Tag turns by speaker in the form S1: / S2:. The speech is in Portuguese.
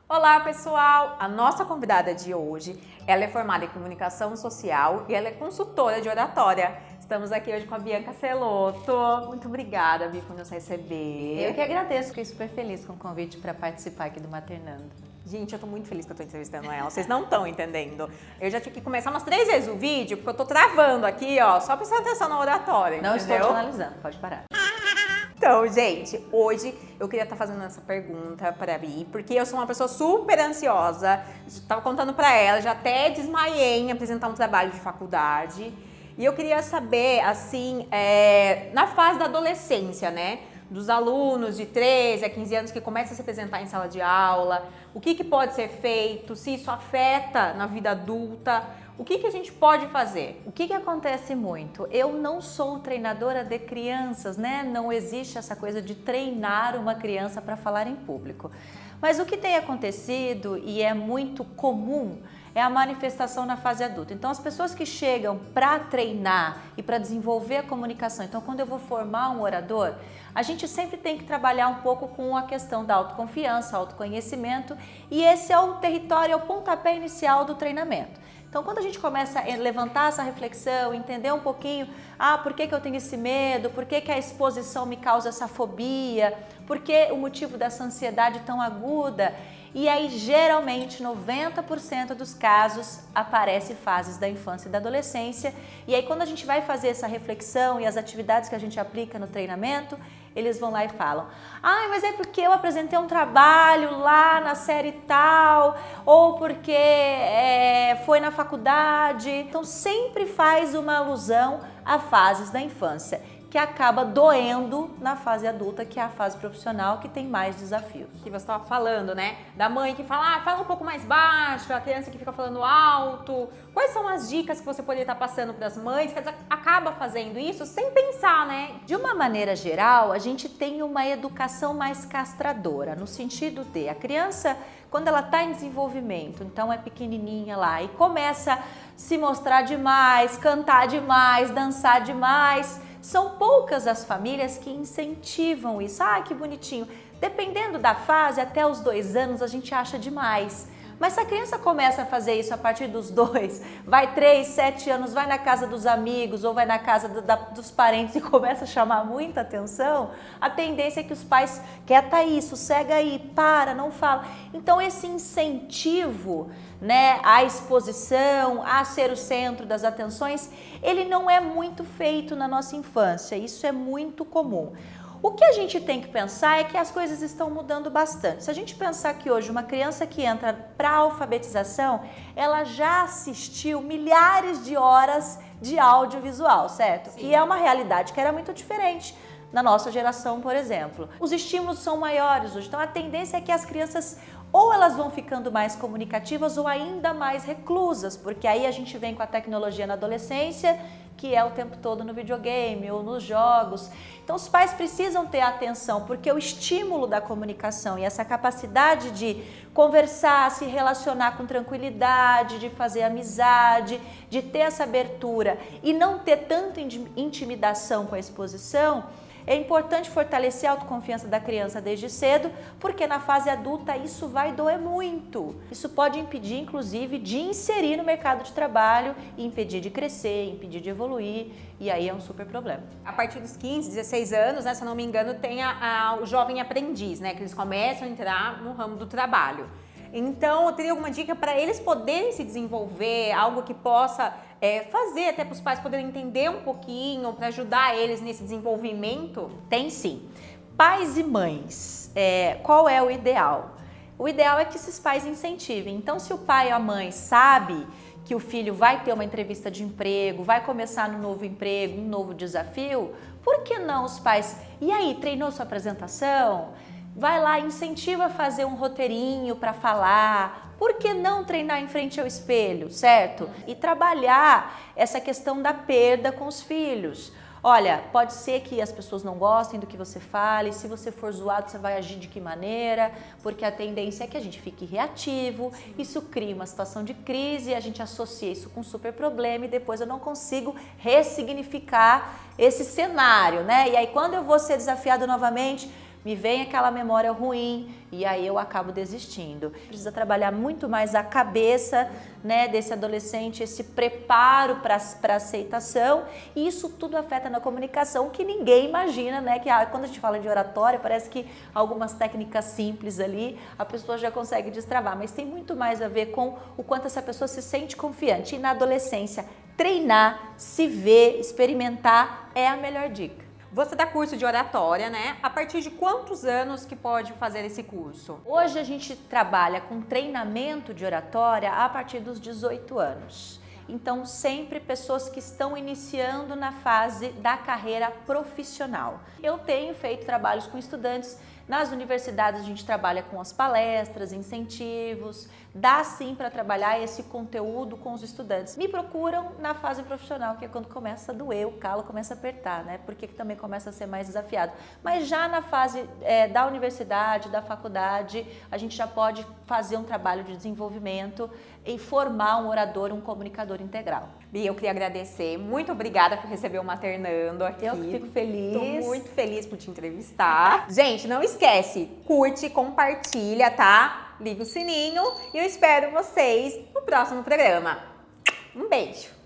S1: Olá pessoal, a nossa convidada de hoje, ela é formada em comunicação social e ela é consultora de oratória. Estamos aqui hoje com a Bianca Celotto. Muito obrigada, Bi, por nos receber.
S2: Eu que agradeço, fiquei super feliz com o convite para participar aqui do Maternando.
S1: Gente, eu tô muito feliz que eu tô entrevistando ela, vocês não estão entendendo. Eu já tive que começar umas 3 vezes o vídeo, porque eu tô travando aqui, ó, só prestando atenção na oratória,
S2: Não
S1: entendeu?
S2: estou te analisando, pode parar.
S1: Então, gente, hoje eu queria estar fazendo essa pergunta para a Bi, porque eu sou uma pessoa super ansiosa, estava contando para ela, já até desmaiei em apresentar um trabalho de faculdade, e eu queria saber, assim, na fase da adolescência, né, dos alunos de 13 a 15 anos que começam a se apresentar em sala de aula, o que pode ser feito, se isso afeta na vida adulta, o que a gente pode fazer?
S2: O que acontece muito? Eu não sou treinadora de crianças, né? Não existe essa coisa de treinar uma criança para falar em público. Mas o que tem acontecido e é muito comum é a manifestação na fase adulta. Então, as pessoas que chegam para treinar e para desenvolver a comunicação, então quando eu vou formar um orador, a gente sempre tem que trabalhar um pouco com a questão da autoconfiança, autoconhecimento, e esse é o território, é o pontapé inicial do treinamento. Então, quando a gente começa a levantar essa reflexão, entender um pouquinho, por que eu tenho esse medo, por que a exposição me causa essa fobia, por que o motivo dessa ansiedade tão aguda, e aí geralmente 90% dos casos aparece fases da infância e da adolescência, e aí quando a gente vai fazer essa reflexão e as atividades que a gente aplica no treinamento, eles vão lá e falam, mas é porque eu apresentei um trabalho lá na série tal, ou porque foi na faculdade. Então sempre faz uma alusão a fases da infância, que acaba doendo na fase adulta, que é a fase profissional, que tem mais desafios.
S1: Que você estava falando, né? Da mãe que fala, fala um pouco mais baixo, a criança que fica falando alto. Quais são as dicas que você poderia estar passando para as mães que acaba fazendo isso sem pensar, né?
S2: De uma maneira geral, a gente tem uma educação mais castradora, no sentido de a criança, quando ela está em desenvolvimento, então é pequenininha lá e começa a se mostrar demais, cantar demais, dançar demais, são poucas as famílias que incentivam isso. Que bonitinho. Dependendo da fase, até os 2 anos a gente acha demais. Mas se a criança começa a fazer isso a partir dos 2, vai 3, 7 anos, vai na casa dos amigos ou vai na casa dos parentes e começa a chamar muita atenção, a tendência é que os pais, quieta aí, sossega aí, para, não fala. Então esse incentivo, né, à exposição, a ser o centro das atenções, ele não é muito feito na nossa infância, isso é muito comum. O que a gente tem que pensar é que as coisas estão mudando bastante. Se a gente pensar que hoje uma criança que entra para a alfabetização, ela já assistiu milhares de horas de audiovisual, certo?
S1: Sim.
S2: E é uma realidade que era muito diferente na nossa geração, por exemplo. Os estímulos são maiores hoje, então a tendência é que as crianças ou elas vão ficando mais comunicativas ou ainda mais reclusas, porque aí a gente vem com a tecnologia na adolescência, que é o tempo todo no videogame ou nos jogos. Então os pais precisam ter atenção, porque o estímulo da comunicação e essa capacidade de conversar, se relacionar com tranquilidade, de fazer amizade, de ter essa abertura e não ter tanta intimidação com a exposição, é importante fortalecer a autoconfiança da criança desde cedo, porque na fase adulta isso vai doer muito. Isso pode impedir, inclusive, de inserir no mercado de trabalho, e impedir de crescer, impedir de evoluir, e aí é um super problema.
S1: A partir dos 15, 16 anos, né, se eu não me engano, tem o jovem aprendiz, né, que eles começam a entrar no ramo do trabalho. Então, eu teria alguma dica para eles poderem se desenvolver, algo que possa fazer até para os pais poderem entender um pouquinho, para ajudar eles nesse desenvolvimento?
S2: Tem sim. Pais e mães, qual é o ideal? O ideal é que esses pais incentivem. Então, se o pai ou a mãe sabe que o filho vai ter uma entrevista de emprego, vai começar no novo emprego, um novo desafio, por que não os pais? E aí, treinou sua apresentação? Vai lá, incentiva a fazer um roteirinho para falar. Por que não treinar em frente ao espelho, certo? E trabalhar essa questão da perda com os filhos. Olha, pode ser que as pessoas não gostem do que você fale, se você for zoado, você vai agir de que maneira, porque a tendência é que a gente fique reativo, isso cria uma situação de crise, a gente associa isso com um super problema e depois eu não consigo ressignificar esse cenário, né? E aí quando eu vou ser desafiado novamente, me vem aquela memória ruim e aí eu acabo desistindo. Precisa trabalhar muito mais a cabeça, né, desse adolescente, esse preparo para aceitação, e isso tudo afeta na comunicação, que ninguém imagina, né, que quando a gente fala de oratória, parece que algumas técnicas simples ali, a pessoa já consegue destravar, mas tem muito mais a ver com o quanto essa pessoa se sente confiante. E na adolescência, treinar, se ver, experimentar é a melhor dica.
S1: Você dá curso de oratória, né? A partir de quantos anos que pode fazer esse curso?
S2: Hoje a gente trabalha com treinamento de oratória a partir dos 18 anos. Então, sempre pessoas que estão iniciando na fase da carreira profissional. Eu tenho feito trabalhos com estudantes. Nas universidades a gente trabalha com as palestras, incentivos, dá sim para trabalhar esse conteúdo com os estudantes. Me procuram na fase profissional, que é quando começa a doer, o calo começa a apertar, né? Porque também começa a ser mais desafiado. Mas já na fase da universidade, da faculdade, a gente já pode fazer um trabalho de desenvolvimento e formar um orador, um comunicador integral.
S1: Bia, eu queria agradecer. Muito obrigada por receber o Maternando aqui.
S2: Eu que fico feliz.
S1: Tô muito feliz por te entrevistar. Gente, não esquece, curte, compartilha, tá? Liga o sininho e eu espero vocês no próximo programa. Um beijo!